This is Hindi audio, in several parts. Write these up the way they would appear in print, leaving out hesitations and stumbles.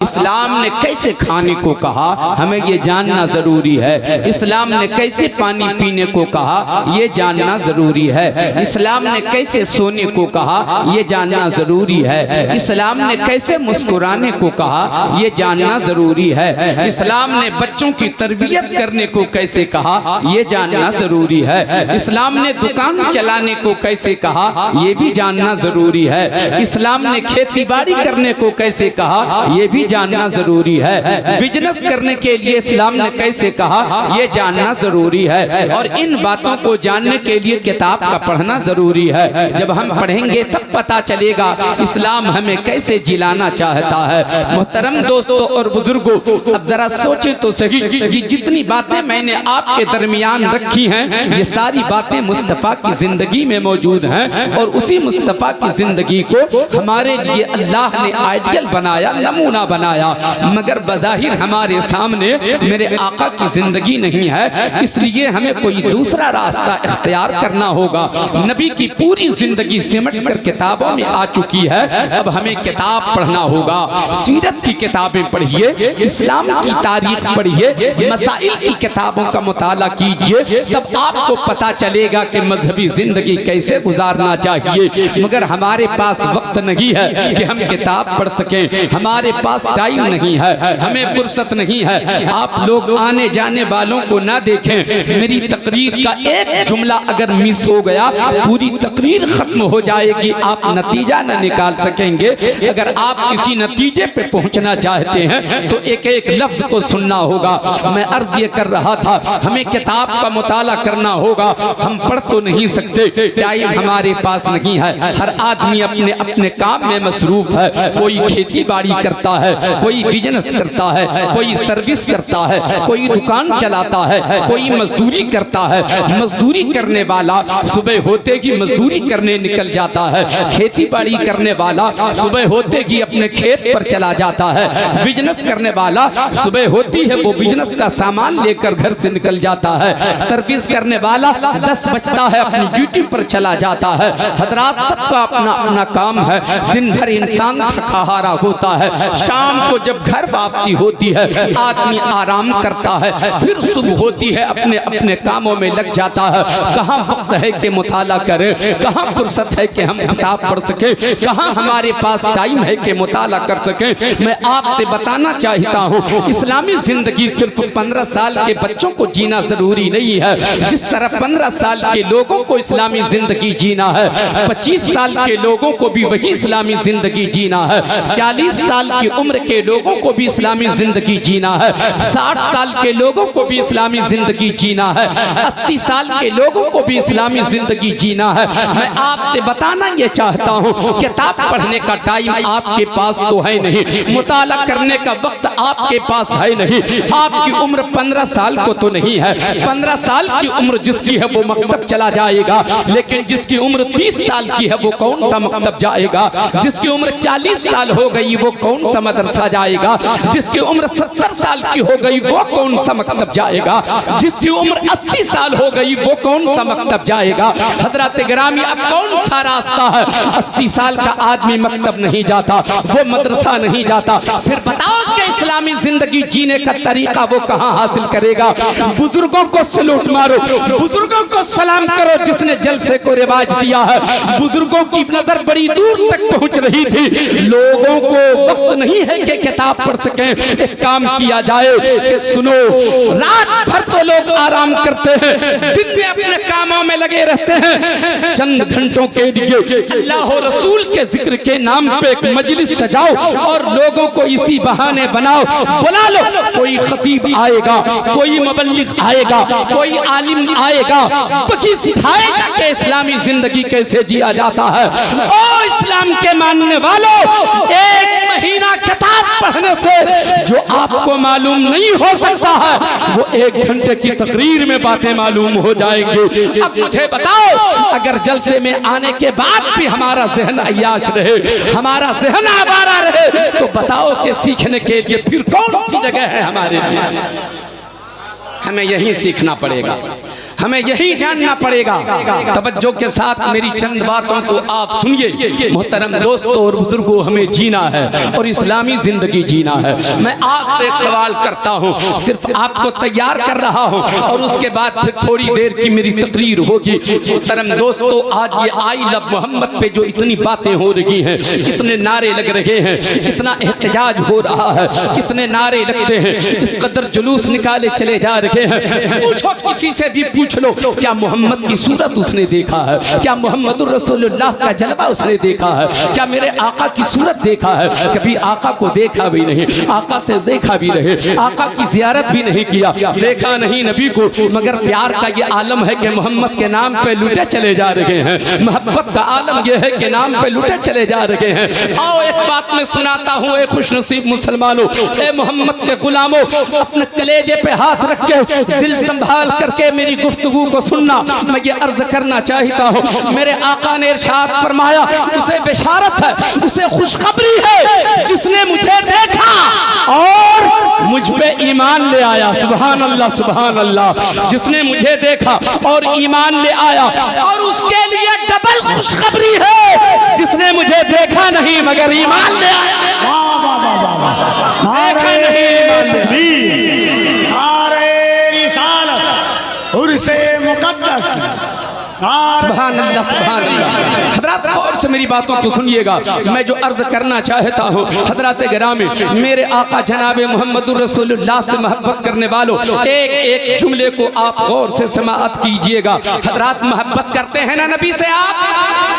इस्लाम ने कैसे खाने को कहा, हमें ये जानना जरूरी है। इस्लाम ने कैसे पानी पीने को कहा, ये जानना जरूरी है। इस्लाम ने कैसे सोने को कहा, ये जानना जरूरी है। इस्लाम ने कैसे मुस्कुराने को कहा, ये जानना जरूरी है। इस्लाम ने बच्चों की तरबियत करने को कैसे कहा, ये जानना जरूरी है। इस्लाम ने दुकान चलाने को कैसे कहा, ये भी जानना जरूरी है। इस्लाम ने खेती बाड़ी करने को कैसे कहा, ये भी जानना जरूरी है। बिजनेस करने के लिए इस्लाम ने कैसे कहा, ये जानना जरूरी है। और इन बातों को जानने के लिए किताब का पढ़ना जरूरी है। जब हम पढ़ेंगे तब पता चलेगा इस्लाम हमें कैसे जिलाना चाहता है। मोहतरम दोस्तों और बुजुर्गों, अब जरा सोचे तो सही, ये जितनी बातें मैंने आपके दरमियान रखी हैं, ये सारी बातें मुस्तफा की जिंदगी में मौजूद हैं। और उसी मुस्तफा की जिंदगी को हमारे लिए अल्लाह ने आइडियल बनाया, नमूना बनाया, मगर बज़ाहिर हमारे सामने मेरे आका की जिंदगी नहीं है। इसलिए हमें कोई दूसरा रास्ता इख्तियार करना होगा। नबी की पूरी जिंदगी सिमट कर किताबों में आ चुकी है। अब हमें किताब पढ़ना होगा। सीरत की किताबें पढ़िए, इस्लाम की तारीख पढ़िए, मसाइल की किताबों का मुताला कीजिए, तब आपको पता चलेगा कि मजहबी जिंदगी कैसे गुजारना चाहिए। मगर हमारे पास वक्त नहीं है कि हम किताब पढ़ सकें, हमारे पास टाइम नहीं है, हमें फुर्सत नहीं है। आप लोग आने जाने वालों को ना देखें। मेरी तकरीर का एक जुमला अगर मिस हो गया, पूरी तकरीर खत्म हो जाएगी, आप नतीजा न निकाल सकेंगे। अगर आप किसी नतीजे पे पहुंचना चाहते हैं तो एक एक लफ्ज को सुनना होगा। मैं अर्ज ये कर रहा था, हमें किताब का मुताला करना होगा। हम पढ़ तो नहीं सकते, टाइम हमारे पास नहीं है। हर आदमी अपने अपने काम में मसरूफ है। कोई खेती बाड़ी करता है, कोई बिजनेस करता है, कोई सर्विस करता है, कोई दुकान चलाता है, कोई मजदूरी करता है। मजदूरी करने वाला सुबह होते ही मजदूरी करने निकल जाता है। खेती बाड़ी करने वाला सुबह होते ही अपने खेत पर चला जाता है। बिजनेस करने वाला सुबह होती है वो बिजनेस का सामान लेकर घर से निकल जाता है। सर्विस करने वाला 10 बजता है अपनी ड्यूटी पर चला जाता है। हजरात, सबका अपना अपना काम है। दिन भर इंसान थका हारा होता है। शाम को जब घर वापसी होती है आदमी आराम करता है, फिर सुबह होती है अपने अपने कामों में लग जाता है। कहाँ वक्त है कि मुताला करे, कहाँ फुर्सत है कि हम किताब पढ़ सके, कहाँ हमारे पास टाइम है कि मुताला कर सके। मैं आपसे बताना चाहता हूँ, इस्लामी जिंदगी सिर्फ 15 साल के बच्चों को जीना जरूरी नहीं है। जिस तरह 15 साल के लोगों को इस्लामी जिंदगी जीना है, 25 साल के लोगों को भी वही इस्लामी जिंदगी जीना है। 40 साल की उम्र के लोगों को भी इस्लामी जिंदगी जीना है। 60 साल के लोगों को भी इस्लामी जिंदगी जीना है। 80 साल के लोगों को भी इस्लामी जिंदगी जीना है। मैं आपसे बताना ये चाहता हूँ, किताब पढ़ने का टाइम आपके पास तो है नहीं, मुताला करने का वक्त आपके पास है नहीं। आपकी उम्र 15 साल को तो नहीं है। 15 साल की उम्र जिसकी है वो मकतब चला जाएगा, लेकिन जिसकी उम्र 30 साल की है वो कौन सा मकतब जाएगा। जिसकी उम्र 40 साल हो गई वो कौन सा मदरसा जाएगा। जिसकी उम्र 70 साल की हो गई वो कौन सा मकतब जाएगा। जिसकी उम्र 80 साल हो गई वो कौन सा मकतब जाएगा। हजरत गिरामी, अब कौन सा रास्ता है। 80 साल का आदमी मकतब नहीं जाता, वो मदरसा नहीं जाता, फिर बताओ कि इस्लामी जिंदगी जीने का तरीका वो कहाँ हासिल करेगा। बुजुर्गों को सलूट मारो, बुजुर्गों को सलाम करो जिसने जलसे को रिवाज दिया है। बुजुर्गों की नजर बड़ी दूर तक पहुंच रही थी। लोगों को वक्त नहीं है कि किताब पढ़ सके। एक काम किया जाए कि सुनो, रात भर तो लोग आराम करते हैं, दिन में अपने कामों में लगे रहते हैं। चंद घंटों के लिए अल्लाह और रसूल के जिक्र के नाम पे एक मजलिस सजाओ और लोगों को इसी बहाने बनाओ। बुला लो, कोई खतीब आएगा, कोई मुबल्लिग आएगा, कोई आलिम आएगा, वही सिखाएगा कि इस्लामी जिंदगी कैसे जिया जाता है। ओ इस्लाम के मानने वालों, एक महीना किताब पढ़ने से जो आपको मालूम नहीं हो सकता है वो 1 घंटे की तकरीर में बातें मालूम हो जाएंगी। अब मुझे बताओ, अगर जलसे में आने के बाद भी हमारा जहन अय्याश रहे, हमारा जहन आवारा रहे, तो बताओ कि सीखने के लिए फिर कौन सी जगह है हमारे लिए। हमें यही सीखना पड़ेगा। हमें यही जानना पड़ेगा। तवज्जो के साथ मेरी चंद बातों को आप सुनिए। मोहतरम दोस्तों और बुजुर्गों, हमें जीना है और इस्लामी जिंदगी जीना है। मैं आपसे एक सवाल करता हूँ, सिर्फ आपको तैयार कर रहा हूँ और उसके बाद फिर थोड़ी देर की मेरी तकरीर होगी। मोहतरम दोस्तों, आज ये आई लव मोहम्मद पे जो इतनी बातें हो रही हैं, इतने नारे लग रहे हैं, इतना एहतजाज हो रहा है, इतने नारे लगते हैं, इस कदर जुलूस निकाले चले जा रहे हैं। पूछो, किसी से भी पूछ लो, क्या मोहम्मद की सूरत उसने देखा है? क्या मोहम्मद रसूलुल्लाह का जलवा उसने देखा है? क्या मेरे आका की सूरत देखा है? कभी आका को देखा भी नहीं, आका से देखा भी नहीं, आका की जियारत भी नहीं किया, देखा नहीं नबी को, मगर प्यार का ये आलम है कि मोहम्मद के नाम पे लुटे चले जा रहे हैं। मोहब्बत का आलम ये है कि नाम पे लुटे चले जा रहे हैं। आओ एक बात मैं सुनाता हूँ, एक खुशनसीब मुसलमानों, ए मोहम्मद के गुलामों, अपने कलेजे पे हाथ रख के दिल संभाल करके मेरी गुफ्तगू को सुनना। मैं ये अर्ज करना चाहता हूँ, मेरे आका ने इरशाद फरमाया, उसे बिशारत है, उसे खुशखबरी है जिसने मुझे देखा और मुझ पे ईमान ले आया। सुभान अल्लाह, सुभान अल्लाह। जिसने मुझे देखा और ईमान ले आया, और उसके लिए डबल खुशखबरी है जिसने मुझे देखा नहीं मगर ईमान ले आया। देखा नहीं, ईमान ले सुभान अल्लाह, सुभान अल्लाह। हजरत गौर से मेरी बातों को सुनिएगा। मैं जो अर्ज करना चाहता हूँ, हजरत गिरामी, मेरे आका जनाब मोहम्मद रसूलुल्लाह से मोहब्बत करने वालों, एक एक जुमले को आप गौर से समाअत कीजिएगा। हजरत मोहब्बत करते हैं ना नबी से? आप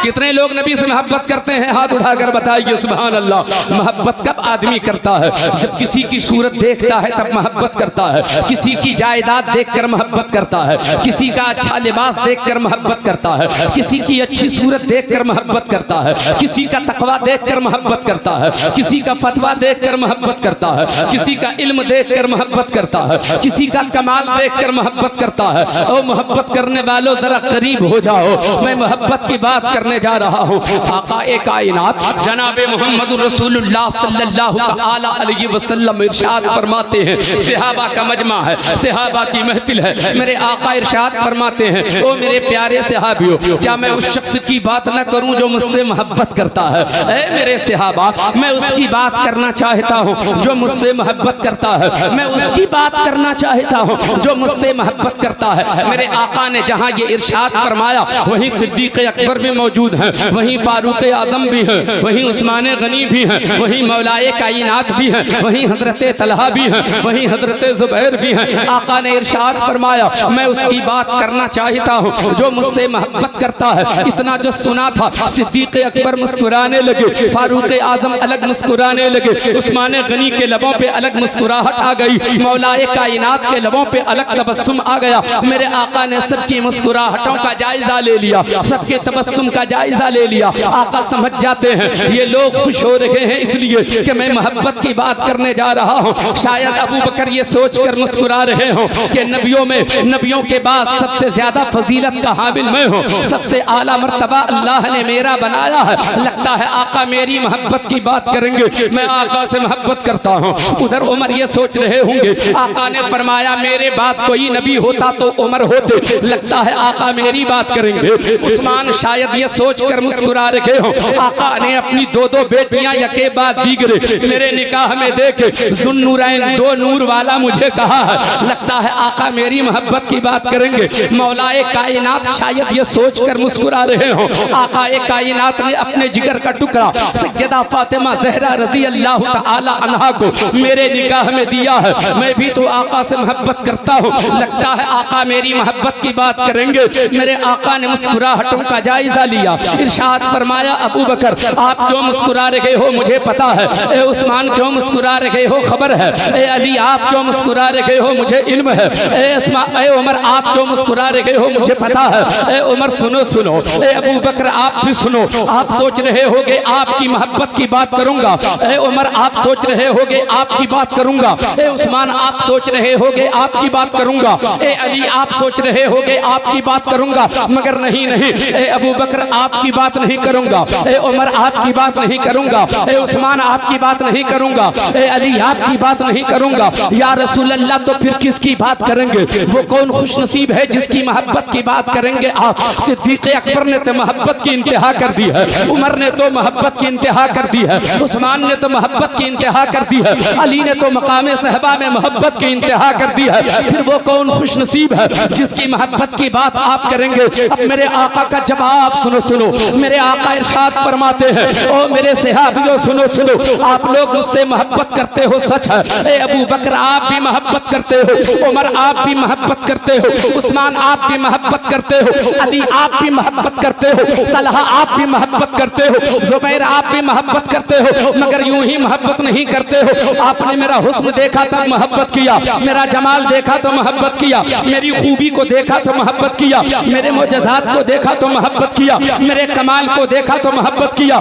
कितने लोग नबी से मोहब्बत करते हैं? हाथ उठाकर बताइए। सुभान अल्लाह। मोहब्बत कब आदमी करता है? जब किसी की सूरत देखता है तब मोहब्बत करता है, किसी की जायदाद देखकर मोहब्बत करता है, किसी का अच्छा लिबास देखकर मोहब्बत करता है, किसी की अच्छी सूरत देखकर मोहब्बत करता है, किसी का तकवा देखकर मोहब्बत करता है, किसी का फतवा देखकर मोहब्बत करता है, किसी का इल्म देखकर मोहब्बत करता है, किसी का कमाल देखकर मोहब्बत करता है। ओ मोहब्बत करने वालों, जरा करीब हो जाओ, मैं मोहब्बत की बात करने जा रहा हूँ। आक़ाए कायनात जनाब मोहम्मद रसूलुल्लाह सल्लल्लाहु तआला अलैहि वसल्लम इरशाद फरमाते हैं, सहाबा का मजमा है, सहाबा की महफिल है, मेरे आका इरशाद फरमाते हैं, ओ मेरे प्यारे सहाबियों, क्या मैं उस शख्स की बात न करूं जो मुझसे मोहब्बत करता है? ऐ मेरे सहाबा, मैं उसकी बात करना चाहता हूं जो मुझसे मोहब्बत करता है, मैं उसकी बात करना चाहता हूं जो मुझसे मोहब्बत करता है। मेरे आका ने जहां ये इरशाद फरमाया, वहीं सिद्दीक़ अकबर भी मौजूद हैं, वहीं फारूक आदम भी हैं, वहीं उस्मान गनी भी हैं, वहीं मौलाए कायनात भी हैं, वहीं हजरत तलहा भी हैं, वहीं हजरत जुबैर भी हैं। आका ने इरशाद फरमाया, मैं उसकी बात करना चाहता हूं जो मुझसे मोहब्बत करता है। इतना जो सुना था, सिद्दीक़ अकबर मुस्कुराने लगे, फारूक आजम अलग मुस्कुराने लगे, उस्मान गनी के लबों पे अलग मुस्कुराहट आ गई, मौलाए कायनात के लबों पे अलग तबस्सुम आ गया। मेरे आका ने सबकी मुस्कुराहटों का जायजा ले लिया, सबके तबस्सुम का जायजा ले लिया। आका समझ जाते हैं ये लोग खुश हो रहे हैं इसलिए कि मैं मोहब्बत की बात करने जा रहा हूँ। शायद अबू बकर ये सोचकर मुस्कुरा रहे हो कि नबियों में, नबियों के बाद सबसे ज्यादा फजीलत का हामिल मैं हूँ, सबसे आला मर्तबा अल्लाह ने मेरा बनाया है। लगता है आका मेरी मोहब्बत की बात करेंगे, मैं आका से मोहब्बत करता हूँ। उधर उमर ये सोच रहे होंगे, आका ने फरमाया मेरे बाद कोई नबी होता तो उमर होते, लगता है आका मेरी बात करेंगे। उस्मान शायद ये सोचकर मुस्कुरा रहे हो, आका ने अपनी दो दो बेटियां यके बाद दीगरे मेरे निकाह में देखे, जुन्नूरैन दो नूर वाला मुझे कहा है, लगता है आका मेरी मोहब्बत की बात करेंगे। मौलाए कायनात शायद ये सोचकर मुस्कुरा रहे हो, आकाए कायनात ने अपने जिगर का टुकड़ा सैयदा फातिमा ज़हरा रज़ी अल्लाह तआला अन्हा को मेरे निकाह में दिया है। मैं भी तो आका से मोहब्बत करता हूँ, लगता है आका मेरी मोहब्बत की बात करेंगे। मेरे आका ने मुस्कुराहटों का जायजा लिया, इरशाद फरमाया अबू बकर आप क्यों मुस्कुरा रहे हो मुझे पता है, ए उस्मान क्यों मुस्कुरा रहे हो खबर है, ए अली आप क्यों मुस्कुरा रहे हो मुझे इल्म है, ए उमर आप क्यों मुस्कुरा रहे हो मुझे पता है, ए उमर सुनो सुनो, ए अबू बकर आप भी सुनो। आप सोच रहे होगे आपकी मोहब्बत की बात करूंगा, ए उमर आप सोच रहे होगे आपकी बात करूंगा, ए उस्मान आप सोच रहे होगे आपकी बात करूंगा, ए अली आप सोच रहे होगे आपकी बात करूंगा, मगर नहीं नहीं, ए अबू बकर आपकी बात नहीं करूंगा, ए उमर आपकी बात नहीं करूंगा, ए उस्मान आपकी बात नहीं करूंगा, ए अली आपकी बात नहीं करूंगा। या रसूल अल्लाह तो फिर किसकी बात करेंगे? वो कौन खुश नसीब है जिसकी मोहब्बत की बात करेंगे आप? सिद्दीक अकबर ने तो मोहब्बत की इंतहा कर दी है, उमर ने तो मोहब्बत की इंतहा कर दी है, उस्मान ने तो मोहब्बत की इंतहा कर दी है, अली ने तो मकाम सहबा में मोहब्बत की इंतहा कर दी है। फिर वो कौन खुश नसीब है जिसकी मोहब्बत की बात आप करेंगे? अब मेरे आका का जवाब सुनो सुनो, मेरे आका इरशाद फरमाते हैं, ओ मेरे सहाबियों सुनो सुनो, आप लोग मुझसे मोहब्बत करते हो सच है, ए अबू बकर आप भी मोहब्बत करते हो, उमर आप भी मोहब्बत करते हो, उस्मान आप भी मोहब्बत करते हो, अली आप भी मोहब्बत करते हो, तलहा आप भी मोहब्बत करते हो, जुबैर आप भी मोहब्बत करते हो, मगर यूं ही मोहब्बत नहीं करते हो। आपने मेरा हुस्न देखा तो मोहब्बत किया, मेरा जमाल देखा तो मोहब्बत किया, मेरी खूबी को देखा तो मोहब्बत किया, मेरे मोजज़ात को देखा तो मोहब्बत किया, मेरे कमाल को देखा तो मोहब्बत किया,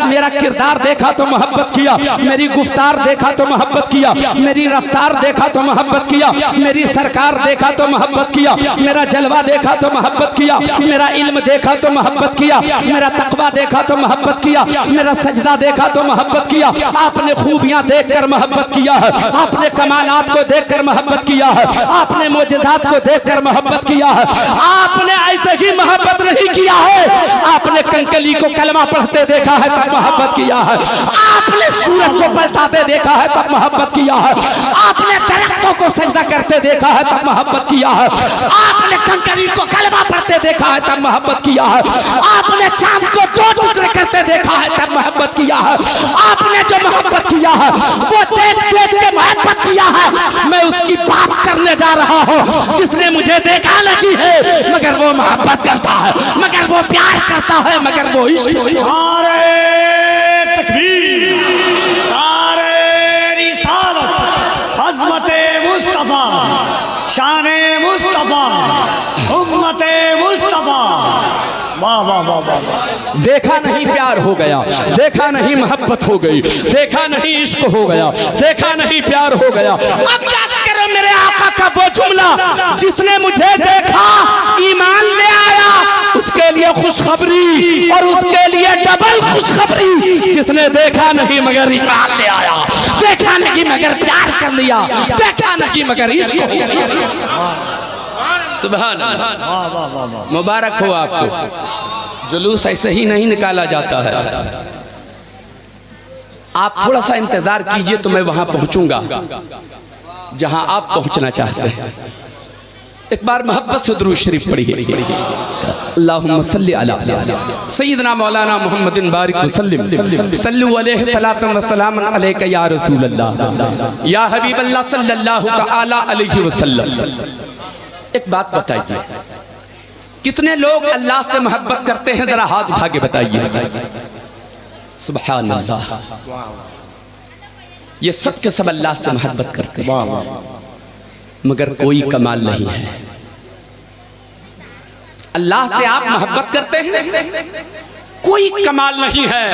मेरा किरदार देखा तो मोहब्बत किया, मेरी गुफ्तार देखा तो मोहब्बत किया, मेरी रफ्तार देखा तो मोहब्बत किया, मेरी सरकार देखा तो मोहब्बत किया, मेरा जलवा देखा तो मोहब्बत किया, मेरा इल्म देखा तो मोहब्बत किया, मेरा तकवा देखा तो मोहब्बत किया, मेरा सजदा देखा तो मोहब्बत किया। आपने खूबियां देखकर मोहब्बत किया है, आपने कमालात को देखकर मोहब्बत किया है, आपने मोजज़ात को देखकर मोहब्बत किया है। आपने ऐसे ही मोहब्बत नहीं किया है, आपने कंकली को कलमा पढ़ते देखा है तब मोहब्बत किया है, आपने सूरज को पलटाते देखा है तब मोहब्बत किया है, आपने दरख्तों को सजदा करते देखा है तब मोहब्बत किया है, आपने कंकरी को कलमा पढ़ते देखा है तब मोहब्बत किया है, आपने चांद को दो टुकड़े करते देखा है तब मोहब्बत किया है। आपने जो मोहब्बत किया है वो देख देख के मोहब्बत किया है। मैं उसकी बात करने जा रहा हूँ जिसने मुझे देखा लगी है, मगर वो मोहब्बत करता है, मगर वो प्यार करता है, मगर वो इश्क। तकबीर, नारे रिसालत, अज़मते मुस्तफा, शाने मुस्तफा, उम्मते मुस्तफा। वाह वाह वाह वाह। देखा नहीं प्यार हो गया, देखा नहीं मोहब्बत हो गई, देखा नहीं इश्क हो गया, देखा नहीं प्यार हो गया। अब याद करो मेरे आका का वो जुमला, जिसने मुझे देखा ईमान ले आया, उसके लिए खुशखबरी और उसके लिए डबल खुशखबरी। जिसने देखा नहीं मगर ईमान ले आया, देखा नहीं मगर प्यार कर लिया, देखा नहीं मगर इश्क हो गया। सुभान अल्लाह, मुबारक हो आपको। जुलूस ऐसे ही नहीं निकाला जाता है। आप थोड़ा सा इंतजार कीजिए तो मैं वहां पहुंचूंगा जहां आप पहुंचना चाहते हैं। एक बार मोहब्बत से दुरूद शरीफ पढ़िए। अल्लाहुम्मा सल्ली अला सय्यिदना मौलाना मुहम्मदिन बारिक वसल्लिम सल्लु अलैहि सलातन व सलामन अलैका या रसूल अल्लाह या हबीब अल्लाह सल्लल्लाहु तआला अलैहि वसल्लम। एक बात बताइए, कितने लोग अल्लाह से मोहब्बत करते हैं? जरा हाथ उठा के बताइए। सुभान अल्लाह, ये सब के सब अल्लाह से मोहब्बत करते हैं, मगर कोई कमाल नहीं है। अल्लाह से आप मोहब्बत करते हैं, कोई कमाल नहीं है।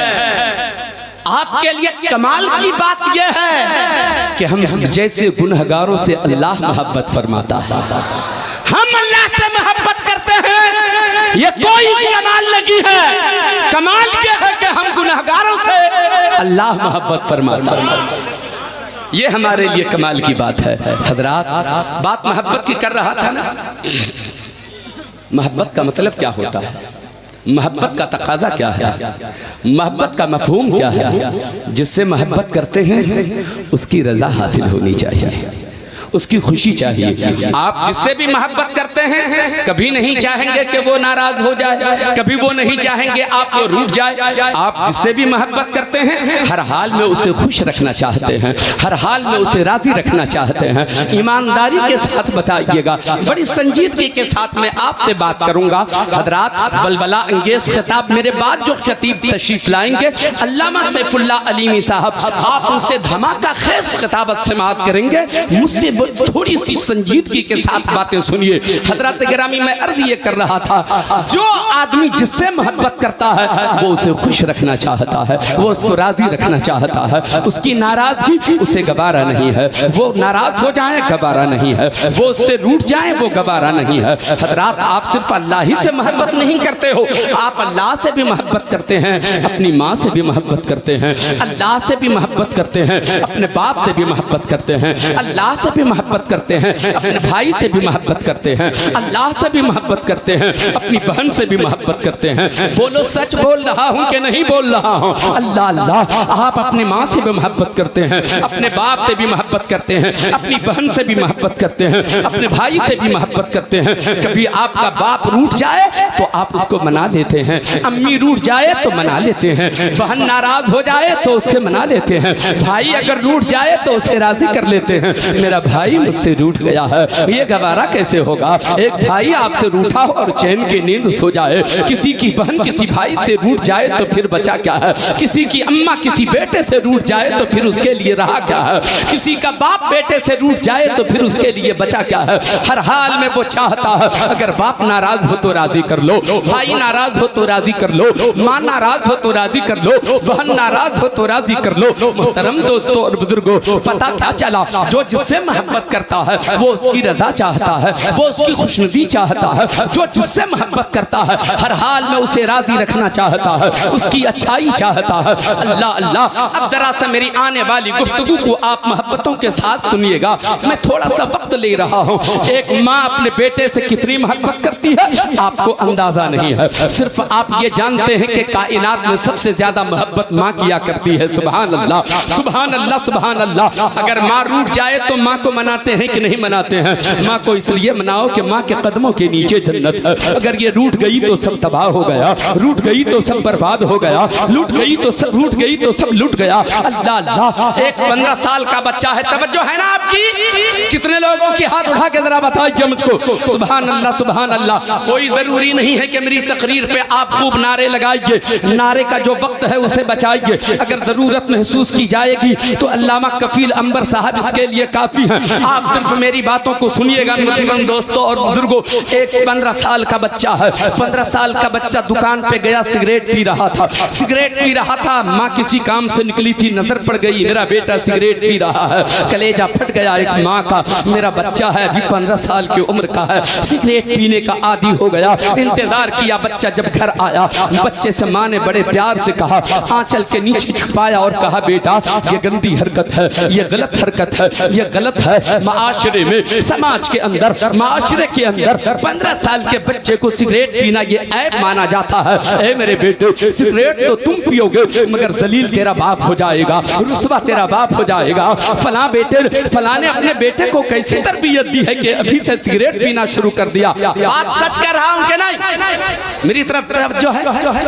आपके लिए कमाल की बात यह है कि हम जैसे गुनहगारों से अल्लाह मोहब्बत फरमाता है। हम अल्लाह से मोहब्बत करते हैं, ये कोई कमाल नहीं है। कमाल यह है कि हम गुनहगारों से अल्लाह मोहब्बत फरमाता है। ये हमारे लिए कमाल की बात है। हजरात, बात मोहब्बत की कर रहा था ना। मोहब्बत का मतलब क्या होता है? मोहब्बत का तकाजा क्या है? मोहब्बत का मफहूम क्या है? जिससे मोहब्बत करते हैं उसकी रजा हासिल होनी चाहिए, उसकी खुशी चाहिए। आप जिससे भी मोहब्बत करते हैं कभी नहीं चाहेंगे कि वो नाराज हो जाए, कभी वो नहीं चाहेंगे आप वो रूठ जाए। आप जिससे भी मोहब्बत करते हैं हर हाल में उसे खुश रखना चाहते हैं, हर हाल में उसे राजी रखना चाहते हैं। ईमानदारी के साथ बताइएगा, बड़ी संजीदगी के साथ मैं आपसे बात करूंगा। हजरात, बलबला अंगेज खिताब मेरे बाद जो खतीब तशरीफ लाएंगे अल्लामा सैफुल्लाह अलीमी साहब, आप उनसे धमाका खेज खिताबत समाअत करेंगे। मुझसे थोड़ी सी संजीदगी के साथ बातें सुनिए। हजरत गिरामी, मैं अर्ज ये कर रहा था, जो आदमी जिससे मोहब्बत करता है वो उसे खुश रखना चाहता है, वो उसको राजी रखना चाहता है, उसकी नाराजगी उसे गवारा नहीं है, वो नाराज हो जाए गवारा नहीं है, वो उससे रूठ जाए वो गवारा नहीं है। हजरात, आप सिर्फ अल्लाह ही से मोहब्बत नहीं करते हो, आप अल्लाह से भी मोहब्बत करते हैं, अपनी माँ से भी मोहब्बत करते हैं, अल्लाह से भी मोहब्बत करते हैं, अपने बाप से भी मोहब्बत करते हैं, अल्लाह से भी मोहब्बत करते हैं, अपने भाई से भी मोहब्बत करते हैं, अल्लाह से भी मोहब्बत करते हैं, अपनी बहन से भी मोहब्बत करते हैं। बोलो, सच बोल रहा हूँ कि नहीं बोल रहा हूँ? अल्लाह अल्लाह, आप अपनी माँ से भी मोहब्बत करते हैं, अपने बाप से भी मोहब्बत करते हैं, अपनी बहन से भी मोहब्बत करते हैं, अपने भाई से भी मोहब्बत करते हैं। कभी आपका बाप रूठ जाए तो आप उसको मना लेते हैं, अम्मी रूठ जाए तो मना लेते हैं, बहन नाराज हो जाए तो उसके मना लेते हैं, भाई अगर रूठ जाए तो उसे राजी कर लेते हैं। मेरा भाई मुझसे रूठ गया है, ये गवारा कैसे होगा? एक भाई आपसे रूठा हो और चैन की नींद सो जाए, किसी की बहन किसी भाई से रूठ जाए तो फिर बचा क्या है? किसी की अम्मा किसी बेटे से रूठ जाए तो फिर उसके लिए रहा क्या है? किसी का बाप बेटे से रूठ जाए तो फिर उसके लिए बचा क्या है? हर हाल में वो चाहता है, अगर बाप नाराज हो तो राजी कर लो, भाई नाराज हो तो राजी कर लो, माँ नाराज हो तो राजी कर लो, बहन नाराज हो तो राजी कर लो। मोहतरम दोस्तों और बुजुर्गों, पता क्या चला? जो जिससे मोहब्बत करता है वो उसकी रजा चाहता है, वो उसकी खुशनुदी चाहता है। जो जिससे मोहब्बत करता है हर हाल में उसे राजी रखना चाहता है, उसकी अच्छाई चाहता है। अल्लाह अल्लाह, अब जरा सा मेरी आने वाली गुफ्तगू को आप मोहब्बतों के साथ सुनिएगा। मैं थोड़ा सा वक्त ले रहा हूँ। एक माँ अपने बेटे से कितनी मोहब्बत करती है आपको अंदाजा नहीं है। सिर्फ आप ये जानते हैं कि कायनात में सबसे ज्यादा मोहब्बत माँ किया करती है। सुभान अल्लाह, सुभान अल्लाह, सुभान अल्लाह। अगर माँ रूठ जाए तो माँ को मनाते हैं कि नहीं मनाते हैं? माँ को इसलिए मनाओ कि माँ के कदमों के नीचे जन्नत है। अगर ये रूठ गई तो सब तबाह हो गया, रूठ गई तो सब बर्बाद हो गया, लूट गई तो सब, रूठ गई तो सब लूट गया। अल्लाह अल्लाह, एक 15 साल का बच्चा है, तवज्जो है ना आपकी? कितने लोगों की हाथ उठा के जरा बताइए मुझको। सुभान अल्लाह, सुभान अल्लाह। कोई जरूरी नहीं है कि मेरी तकरीर पे आप खूब नारे लगाइए, नारे का जो वक्त है उसे बचाइए। अगर जरूरत महसूस की जाएगी तो अल्लामा कफील अंबर साहब इसके लिए काफी हैं। आप सिर्फ मेरी बातों को सुनिएगा मुस्लिम दोस्तों और बुजुर्गों। एक 15 साल का बच्चा है, 15 साल का बच्चा दुकान पे गया, सिगरेट पी रहा था, सिगरेट पी रहा था। माँ किसी काम से निकली थी, नजर पड़ गई मेरा बेटा सिगरेट पी रहा है, कलेजा फट गया एक माँ का। मेरा बच्चा है अभी 15 साल की उम्र का है, सिगरेट पीने का आदी हो गया। इंतजार किया, बच्चा जब घर आया, बच्चे से माँ ने बड़े प्यार से कहा, आंचल के नीचे छुपाया और कहा, बेटा ये गंदी हरकत है, ये गलत हरकत है, ये गलत है। माशरे में, समाज के अंदर, माशरे के अंदर 15 साल के बच्चे को सिगरेट पीना ये ऐब माना जाता है। ए मेरे बेटे, सिगरेट तो तुम पियोगे मगर जलील तेरा बाप हो जाएगा, रुस्वा तेरा बाप हो जाएगा। फला बेटे, फला ने अपने बेटे को कैसी तरबियत दी है कि अभी से सिगरेट पीना शुरू कर दिया। बात सच कह रहा हूं कि नहीं? मेरी तरफ जो है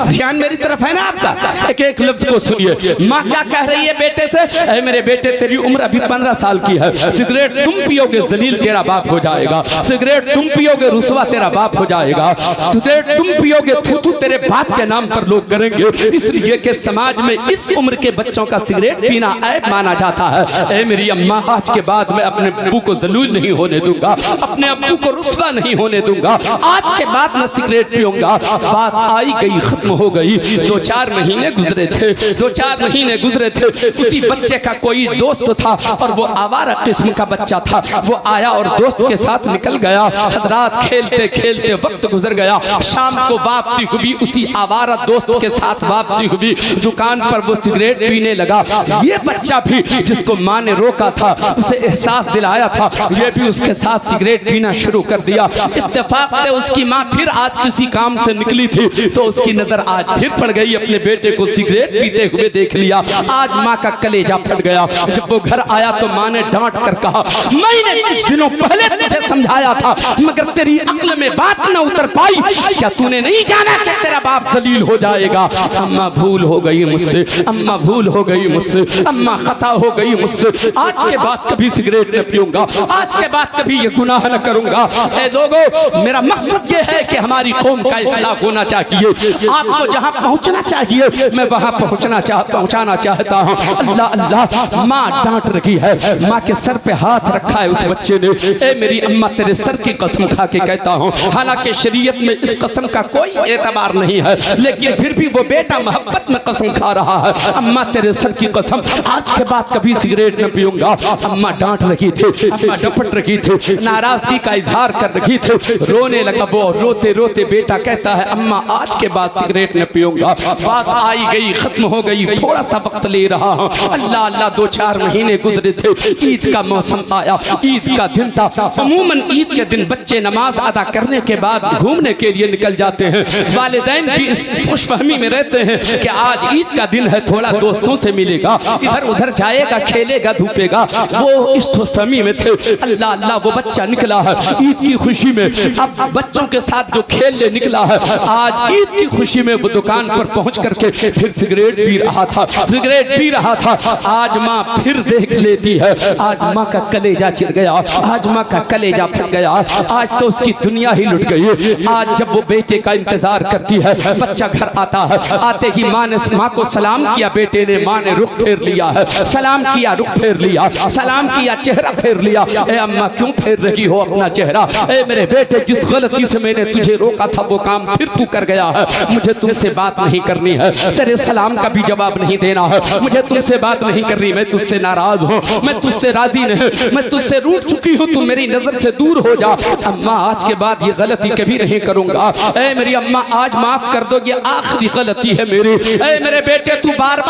ध्यान मेरी तरफ है ना आपका? एक एक लफ्ज को सुनिए। माँ क्या कह रही है बेटे से? ऐ मेरे बेटे, तेरी उम्र अभी 15 साल की है, सिगरेट तुम पियोगे जलील तेरा बाप हो जाएगा, सिगरेट तुम पियोगे रुस्वा तेरा बाप हो जाएगा, सिगरेट तुम पियोगे थू तेरे बाप के नाम पर लोग करेंगे। इसलिए कि समाज में इस उम्र के बच्चों का सिगरेट पीना ऐब माना जाता है। ऐ मेरी अम्मा, आज के बाद मैं अपने अब्बू को जलील नहीं होने दूंगा, अपने अब्बू को रुस्वा नहीं होने दूंगा। आज के बाद मैं सिगरेट पीऊंगा। बात आई गई, खत्म हो गई। 2-4 महीने गुजरे थे, 2-4 महीने गुजरे थे। उसी बच्चे का कोई दोस्त था और वो आवारा किस्म का बच्चा था। वो आया और दोस्त के साथ निकल गया। हजरात, खेलते खेलते वक्त गुजर गया। शाम को वापसी हुई, उसी आवारा दोस्त के साथ वापसी हुई। दुकान पर वो सिगरेट पीने लगा। ये बच्चा भी जिसको माँ ने रोका था, उसे एहसास दिलाया था, ये भी उसके साथ सिगरेट पीना शुरू कर दिया। इत्तेफाक से उसकी माँ फिर आज किसी काम से निकली थी तो उसकी नजर आज फिर पड़ गई, अपने बेटे को सिगरेट पीते हुए देख लिया। आज माँ का कलेजा फट गया। जब वो घर आया तो माँ ने डांट कर कहा, मैंने कुछ दिनों पहले तुझे समझाया था मगर तेरी अक्ल में बात न उतर पाई। क्या तूने नहीं जाना कि तेरा बाप जलील हो जाएगा? अम्मा भूल हो गई मुझसे, अम्मा भूल हो गई मुझसे, अम्मा खता हो गई मुझसे। आज के बाद कभी सिगरेट न पीऊंगा, आज के बाद कभी ये गुनाह न करूंगा। ऐ लोगों, मेरा मकसद ये है कि हमारी कौम का इस्लाह होना चाहिए। आपको जहां पहुंचना चाहिए मैं वहां पहुंचाना चाहता हूं। अल्लाह अल्लाह, माँ डांट रही है, माँ के सर पे हाथ रखा है उस बच्चे ने। ए मेरी अम्मा तेरे सर की कसम खा के कहता हूँ, हालांकि शरीयत में इस कसम का कोई एतबार नहीं है, लेकिन फिर भी वो बेटा मोहब्बत में कसम खा रहा है। अम्मा तेरे सर की कसम, आज के बाद कभी सिगरेट न पीऊंगा। अम्मा डांट रही थी, अम्मा डपट रही थी, नाराजगी का इजहार कर रही थी, रोने लगा वो। रोते रोते बेटा कहता है अम्मा आज के बाद सिगरेट न पीऊंगा। बात आई गई, खत्म हो गई, थोड़ा सा वक्त ले रहा हूँ। अल्लाह अल्लाह 2-4 महीने गुजरे थे, ईद का मौसम आया, ईद का दिन था। अमूमन ईद के दिन बच्चे नमाज अदा करने के बाद घूमने के लिए निकल जाते हैं। वालिदैन भी इस खुशफहमी में रहते हैं कि आज ईद का दिन है, थोड़ा दोस्तों से मिलेगा, इधर उधर जाएगा, खेलेगा धूपेगा। वो इस खुशफहमी में थे। अल्लाह अल्लाह वो बच्चा निकला है ईद की खुशी में। अब बच्चों के साथ जो खेलने निकला है, आज ईद की खुशी में वो दुकान पर पहुंच करके फिर सिगरेट पी रहा था, सिगरेट पी रहा था। आज माँ फिर देख लेती है, आज माँ का कलेजा चिर गया, आज माँ का कलेजा फट गया, आज तो उसकी दुनिया ही लुट गई। आज जब वो बेटे का इंतजार करती है, बच्चा घर आता है, आते ही माँ ने माँ को सलाम किया, बेटे ने, माँ ने रुख फेर लिया है, सलाम किया, रुख फेर लिया, सलाम किया, चेहरा फेर लिया। ए अम्मा क्यों फेर रही हो अपना चेहरा? ए मेरे बेटे, जिस गलती से मैंने तुझे रोका था वो काम फिर तू कर गया है। मुझे तुमसे बात नहीं करनी है, तेरे सलाम का भी जवाब नहीं देना है, मुझे तुमसे बात नहीं करनी, मैं तुझसे नाराज हूँ, मैं तुझसे राजी नहीं, मैं तुझसे रूठ चुकी हूँ, तू मेरी नजर से दूर हो जा। अम्मा आज के बाद ये गलती कभी नहीं करूंगा। ए मेरी अम्मा आज माफ कर दो, ये आखिरी गलती है मेरी। ए मेरे बेटे, तू बार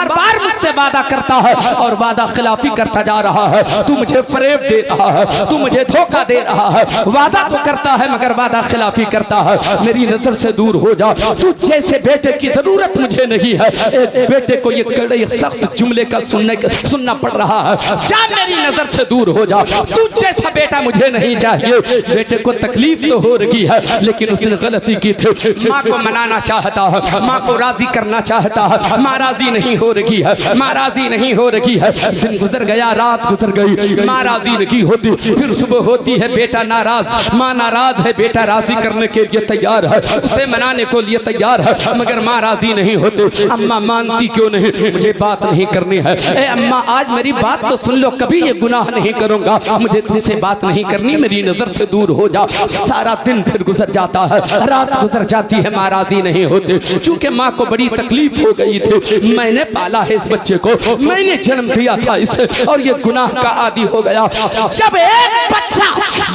बार मुझसे वादा करता है और वादा खिलाफी करता जा रहा है। तू मुझे फरेब दे रहा है, तू मुझे धोखा दे रहा है। वादा तो करता है मगर वादा खिलाफी करता है। मेरी नजर से दूर हो जा। तू जैसे बेटे की जरूरत मुझे नहीं है। एक बेटे को ये कड़े सख्त जुमले का सुनना पड़ रहा है। जा मेरी नजर से दूर हो जा। तू जैसा बेटा मुझे नहीं चाहिए। बेटे को तकलीफ तो हो रही है, लेकिन उसने गलती की थी। माँ को मनाना चाहता है, माँ को राजी करना चाहता है, माँ राजी नहीं हो रही है, माँ राजी नहीं हो रही है। दिन गुजर गया, रात गुजर गई, माँ राजी नहीं होती। फिर सुबह होती है, बेटा नाराज, माँ नाराज है, बेटा राजी करने के लिए तैयार है, उसे मनाने को लिए तैयार है, मगर माँ राजी नहीं होती। अम्मा मानती क्यों नहीं? मुझे बात नहीं करनी है। ए अम्मा आज मेरी बात तो सुन लो, कभी ये गुनाह नहीं करूंगा, मुझे तुमसे बात नहीं करनी, मेरी नजर से दूर हो जा। सारा दिन फिर गुजर जाता है, रात गुजर जाती है, माँ राजी नहीं होती। चूंकि माँ को बड़ी तकलीफ हो गई थी, मैंने पाला है इस बच्चे को, मैंने जन्म दिया था इसे, और ये गुनाह का आदी हो गया। जब एक बच्चा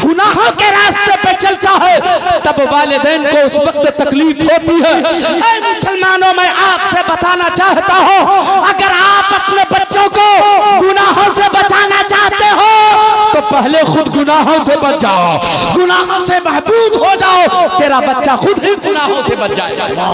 गुनाहों के रास्ते पे चलता है, तब वालिदैन को उस वक्त तकलीफ होती है। ऐ मुसलमानों, मैं आपसे बताना चाहता हूँ, अगर आप अपने बच्चों को गुनाहों से बचाना चाहते हो तो पहले खुद गुनाहों से बच जाओ, गुनाहों से महफूज हो जाओ, तेरा बच्चा खुद ही गुनाहों से बच जाएगा।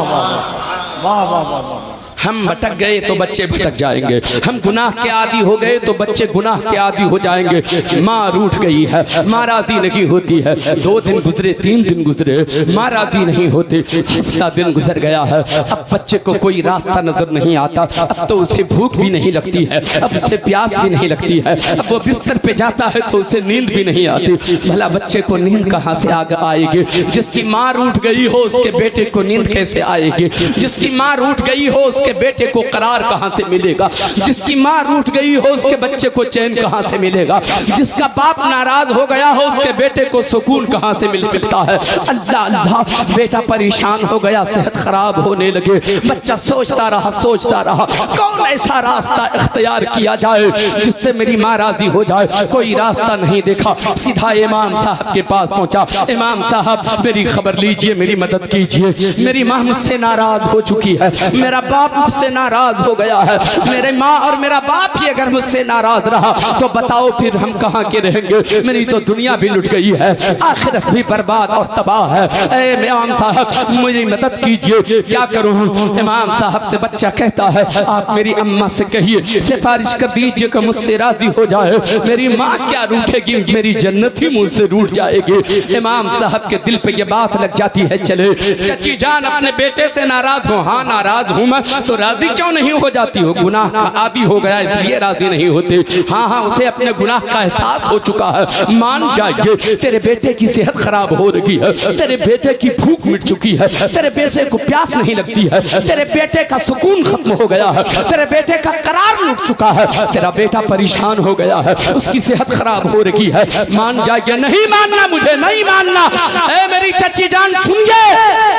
वाह वाह वाह वाह। हम भटक गए तो बच्चे भटक जाएंगे, हम गुनाह के आदी हो गए तो बच्चे गुनाह के आदी हो जाएंगे। माँ रूठ गई है, माँ राजी नहीं होती है। 2 दिन गुजरे, 3 दिन गुजरे, माँ राजी नहीं होती। हफ्ता दिन गुजर गया है, अब बच्चे को कोई रास्ता नजर नहीं आता। अब तो उसे भूख भी नहीं लगती है, अब उसे प्यास भी नहीं लगती है। अब वो बिस्तर पे जाता है तो उसे नींद भी नहीं आती। भला बच्चे को नींद कहाँ से आएगी? जिसकी माँ रूठ गई हो उसके बेटे को नींद कैसे आएगी? जिसकी माँ रूठ गई हो उसके बेटे को करार कहां से मिलेगा? जिसकी माँ रूठ गई हो उसके बच्चे को चैन कहां से मिलेगा? जिसका बाप नाराज हो गया हो उसके बेटे को सुकून कहां से मिल सकता है? अल्लाह अल्लाह, बेटा परेशान हो गया, सेहत खराब होने लगे। बच्चा सोचता रहा कौन ऐसा रास्ता इख्तियार किया जाए जिससे मेरी माँ राजी हो जाए। कोई रास्ता नहीं देखा, सीधा इमाम साहब के पास पहुंचा। इमाम साहब मेरी खबर लीजिए, मेरी मदद कीजिए, मेरी माँ मुझसे नाराज हो चुकी है, मेरा बाप मुझसे नाराज हो गया है। मेरे माँ और मेरा बाप ही अगर मुझसे नाराज रहा तो बताओ फिर हम कहाँ के रहेंगे? मेरी तो दुनिया भी लुट गई है, आखिरत भी बर्बाद और तबाह है। ऐ इमाम साहब मुझे मदद कीजिए, क्या करूँ? इमाम साहब से बच्चा कहता है, आप मेरी अम्मा से कहिए, सिफारिश कर दीजिए कि मुझसे राजी हो जाए। मेरी माँ क्या रूठेगी, मेरी जन्नत ही मुझसे रूठ जाएगी। इमाम साहब के दिल पे ये बात लग जाती है, चले चची जान अपने बेटे से नाराज हो? हाँ नाराज हूँ मैं। तो राजी क्यों नहीं हो जाती हो? गुनाह का आदी हो गया इसलिए राजी नहीं होते। हाँ हाँ, उसे अपने गुनाह का एहसास हो चुका है। मान जाइए तेरे बेटे की सेहत खराब हो रही है, तेरे बेटे की भूख मिट चुकी है, तेरे बेटे को प्यास नहीं लगती है, तेरे बेटे का सुकून खत्म हो गया है, तेरे बेटे का करार लुट चुका है, तेरा बेटा परेशान हो गया है, उसकी सेहत खराब हो रही है। मान जाइए। नहीं मानना, मुझे नहीं मानना। ए मेरी चच्ची जान सुनिए,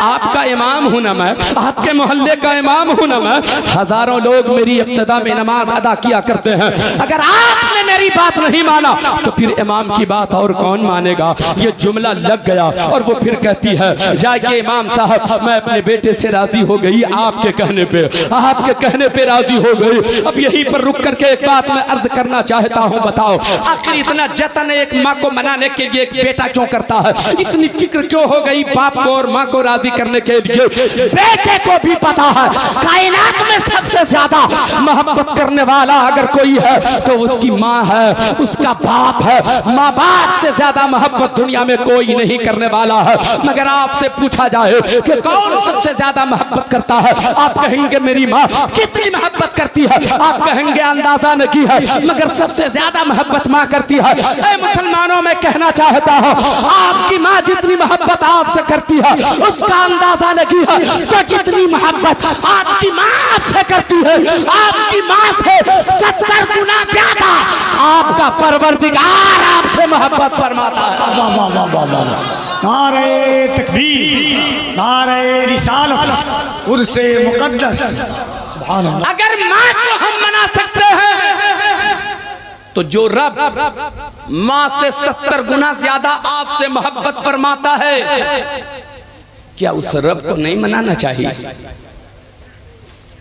आपका इमाम हूं ना मैं, आपके मोहल्ले का इमाम हूं ना मैं। हजारों लोग मेरी इब्तिदा में नमाज अदा किया करते हैं। अगर आपने मेरी बात नहीं माना तो फिर इमाम की बात और कौन मानेगा? ये जुमला लग गया और वो फिर कहती है जाइए इमाम साहब, मैं अपने बेटे से राजी हो गई आपके कहने पे, आपके कहने पे राजी हो गई। अब यहीं पर रुक करके एक बात मैं अर्ज करना चाहता हूँ। बताओ आखिर इतना जतन एक माँ को मनाने के लिए एक बेटा क्यों करता है? इतनी फिक्र क्यों हो गई बाप को और माँ को राजी करने के लिए? बेटे को भी पता है कायनात में सबसे ज्यादा मोहब्बत करने वाला अगर कोई है तो उसकी माँ है, उसका बाप है। माँ बाप से ज्यादा मोहब्बत दुनिया में कोई नहीं करने वाला है। मगर आपसे पूछा जाए कि कौन सबसे ज्यादा मोहब्बत करता है, आप कहेंगे मेरी माँ। कितनी मोहब्बत करती है आप कहेंगे अंदाजा नहीं है, मगर सबसे ज्यादा मोहब्बत माँ करती है। ऐ मुसलमानों में कहना चाहता हूँ, आपकी माँ जितनी मोहब्बत आपसे करती है उसका अंदाजा नहीं है। तो जितनी मोहब्बत आपकी माँ आपसे करती है, आपकी माँ से 70 गुना ज्यादा आपका परवरदिगार आपसे मोहब्बत फरमाता है। वाह वाह वाह वाह वाह। नारे तकबीर, नारे रिसालत, उर्से मुकद्दस। सुभान अल्लाह। अगर माँ को हम मना सकते हैं तो जो रब माँ से 70 गुना ज्यादा आपसे मोहब्बत फरमाता है, क्या उस रब को नहीं मनाना चाहिए?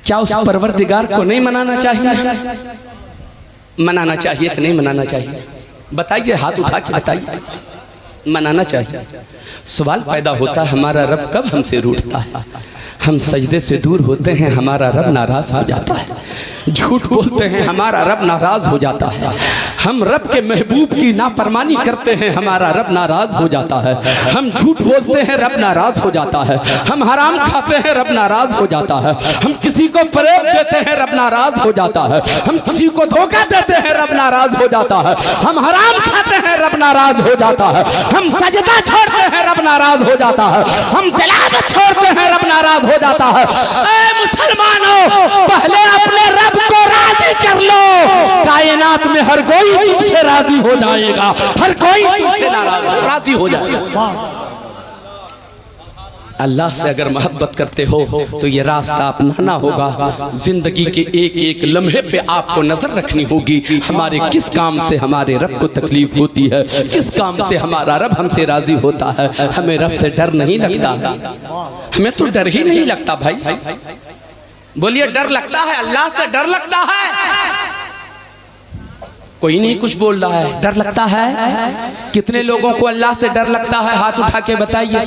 क्या उस परवरदिगार को नहीं मनाना चाहिए? मनाना चाहिए कि नहीं मनाना चाहिए? बताइए, हाथ उठा के बताइए। मनाना चाहिए। सवाल पैदा होता है हमारा रब कब हमसे रूठता है? हम सजदे से दूर होते हैं हमारा रब नाराज हो जाता है, झूठ बोलते हैं हमारा रब नाराज हो जाता है, हम रब के महबूब की नाफरमानी करते हैं हमारा रब नाराज हो जाता है, हम झूठ बोलते हैं रब नाराज हो जाता है, हम हराम खाते हैं रब नाराज हो जाता है, हम किसी को फरेब देते हैं रब नाराज हो जाता है, हम किसी को धोखा देते हैं रब नाराज हो जाता है, हम हराम खाते हैं रब नाराज हो जाता है, हम सजदा छोड़ते हैं रब नाराज हो जाता है, हम तिलावत छोड़ते हैं रब नाराज हो जाता है। ऐ मुसलमानों, पहले अपने रब को राजी कर लो, कायनात में हर कोई तुमसे राजी हो जाएगा, हर कोई तुमसे राजी हो जाएगा। अल्लाह से अगर मोहब्बत करते हो तो ये रास्ता अपनाना होगा। जिंदगी के एक एक लम्हे पे आपको नजर रखनी होगी, हमारे किस काम से हमारे रब को तकलीफ होती है, किस काम से हमारा रब हमसे राजी होता है। हमें रब से डर नहीं लगता, हमें तो डर ही नहीं लगता भाई। बोलिए, डर लगता है? अल्लाह से डर लगता है? कोई नहीं कुछ बोल रहा है। डर लगता है? कितने लोगों को अल्लाह से डर लगता है? हाथ उठा के बताइए।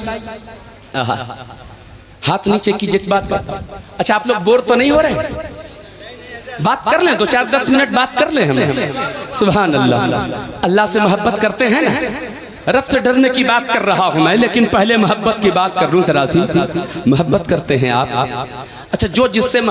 हाथ नीचे कीजिए, बात कर। अच्छा, आप लोग बोर तो नहीं हो रहे? बात कर लें, 2-4-10 मिनट बात कर लें। हमें सुभान अल्लाह। अल्लाह से मोहब्बत करते हैं ना, रब से डरने की बात कर रहा हूं मैं, लेकिन पहले मोहब्बत की बात कर लूं जरा सी। मोहब्बत करते हैं आप? अच्छा, जो जिससे